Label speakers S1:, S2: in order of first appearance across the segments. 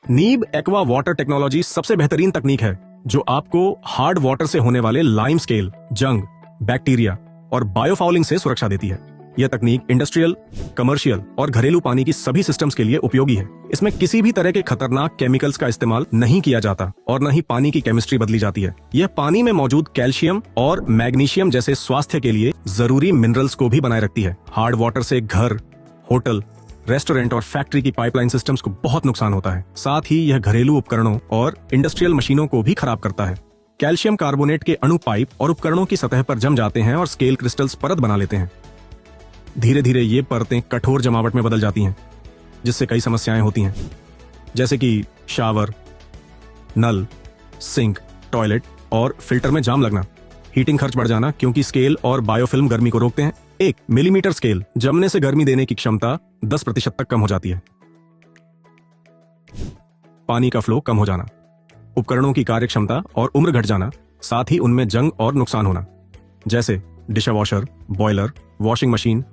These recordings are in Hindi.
S1: नीब एक्वा वाटर टेक्नोलॉजी सबसे बेहतरीन तकनीक है जो आपको हार्ड वाटर से होने वाले लाइम स्केल, जंग, बैक्टीरिया और बायोफाउलिंग से सुरक्षा देती है। यह तकनीक इंडस्ट्रियल, कमर्शियल और घरेलू पानी की सभी सिस्टम्स के लिए उपयोगी है। इसमें किसी भी तरह के खतरनाक केमिकल्स का इस्तेमाल नहीं किया जाता और न ही पानी की केमिस्ट्री बदली जाती है। यह पानी में मौजूद कैल्शियम और मैग्नीशियम जैसे स्वास्थ्य के लिए जरूरी मिनरल्स को भी बनाए रखती है। हार्ड वाटर से घर, होटल, रेस्टोरेंट और फैक्ट्री की पाइपलाइन सिस्टम्स को बहुत नुकसान होता है। साथ ही यह घरेलू उपकरणों और इंडस्ट्रियल मशीनों को भी खराब करता है। कैल्शियम कार्बोनेट के अणु पाइप और उपकरणों की सतह पर जम जाते हैं और स्केल क्रिस्टल्स परत बना लेते हैं। धीरे धीरे ये परतें कठोर जमावट में बदल जाती हैं, जिससे कई समस्याएं होती हैं, जैसे कि शावर, नल, सिंक, टॉयलेट और फिल्टर में जाम लगना, हीटिंग खर्च बढ़ जाना क्योंकि स्केल और बायोफिल्म गर्मी को रोकते हैं। 1 मिलीमीटर स्केल जमने से गर्मी देने की क्षमता 10% तक कम हो जाती है। पानी का फ्लो कम हो जाना, उपकरणों की कार्यक्षमता और उम्र घट जाना, साथ ही उनमें जंग और नुकसान होना, जैसे dish washer, boiler, washing machine,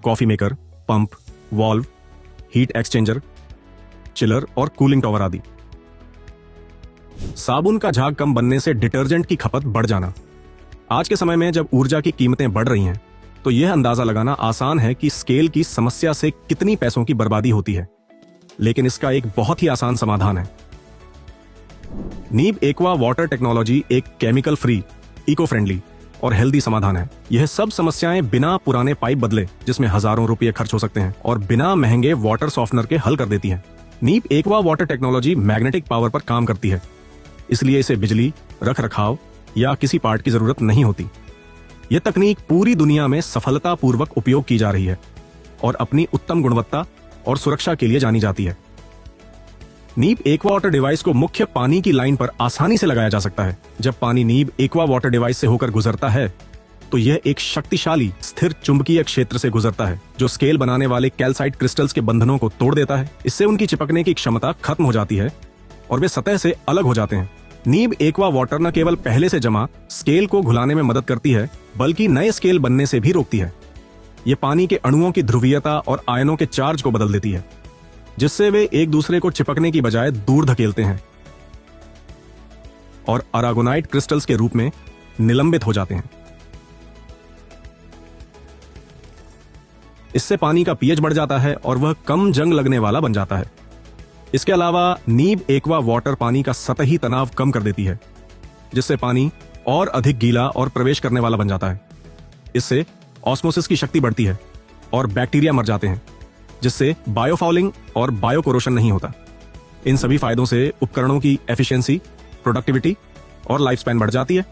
S1: coffee maker, pump, valve, heat exchanger, chiller और कूलिंग टॉवर आदि। साबुन का झाग कम बनने से डिटर्जेंट की खपत बढ़ जाना। आज के समय में जब ऊर्जा की कीमतें बढ़ रही हैं, तो यह अंदाजा लगाना आसान है कि स्केल की समस्या से कितनी पैसों की बर्बादी होती है, लेकिन इसका एक बहुत ही आसान समाधान है। नीब एक्वा वाटर टेक्नोलॉजी एक केमिकल फ्री, इको फ्रेंडली और हेल्दी समाधान है। यह सब समस्याएं बिना पुराने पाइप बदले, जिसमें हजारों रुपए खर्च हो सकते हैं, और बिना महंगे वाटर सॉफ्टनर के हल कर देती है। Neeb aqua water technology magnetic power पर काम करती है, इसलिए इसे बिजली, रख रखाव या किसी पार्ट की जरूरत नहीं होती। यह तकनीक पूरी दुनिया में सफलतापूर्वक उपयोग की जा रही है और अपनी उत्तम गुणवत्ता और सुरक्षा के लिए जानी जाती है। नीब एक्वा वाटर डिवाइस को मुख्य पानी की लाइन पर आसानी से लगाया जा सकता है। जब पानी नीब एक्वा वाटर डिवाइस से होकर गुजरता है, तो यह एक शक्तिशाली स्थिर चुंबकीय क्षेत्र से गुजरता है जो स्केल बनाने वाले कैल्साइट क्रिस्टल्स के बंधनों को तोड़ देता है। इससे उनकी चिपकने की क्षमता खत्म हो जाती है और वे सतह से अलग हो जाते हैं। नीब एक्वा वाटर न केवल पहले से जमा स्केल को घुलाने में मदद करती है, बल्कि नए स्केल बनने से भी रोकती है। यह पानी के अणुओं की ध्रुवीयता और आयनों के चार्ज को बदल देती है, जिससे वे एक दूसरे को चिपकने की बजाय दूर धकेलते हैं और अरागोनाइट क्रिस्टल्स के रूप में निलंबित हो जाते हैं। इससे पानी का पीएच बढ़ जाता है और वह कम जंग लगने वाला बन जाता है। इसके अलावा नीब एक्वा वाटर पानी का सतही तनाव कम कर देती है, जिससे पानी और अधिक गीला और प्रवेश करने वाला बन जाता है। इससे ऑस्मोसिस की शक्ति बढ़ती है और बैक्टीरिया मर जाते हैं, जिससे बायोफाउलिंग और बायोकोरोशन नहीं होता। इन सभी फायदों से उपकरणों की एफिशिएंसी, प्रोडक्टिविटी और लाइफ स्पैन बढ़ जाती है।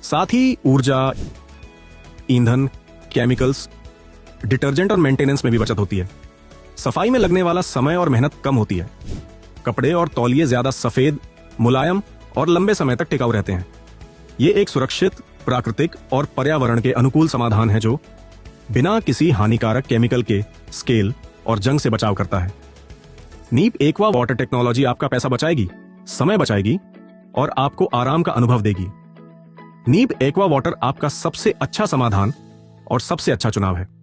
S1: साथ ही ऊर्जा, ईंधन, केमिकल्स, डिटर्जेंट और मेंटेनेंस में भी बचत होती है। सफाई में लगने वाला समय और मेहनत कम होती है। कपड़े और तौलिए ज्यादा सफेद, मुलायम और लंबे समय तक टिकाऊ रहते हैं। ये एक सुरक्षित, प्राकृतिक और पर्यावरण के अनुकूल समाधान है जो बिना किसी हानिकारक केमिकल के स्केल और जंग से बचाव करता है। नीब एक्वा वाटर टेक्नोलॉजी आपका पैसा बचाएगी, समय बचाएगी और आपको आराम का अनुभव देगी। नीब एक्वा वाटर आपका सबसे अच्छा समाधान और सबसे अच्छा चुनाव है।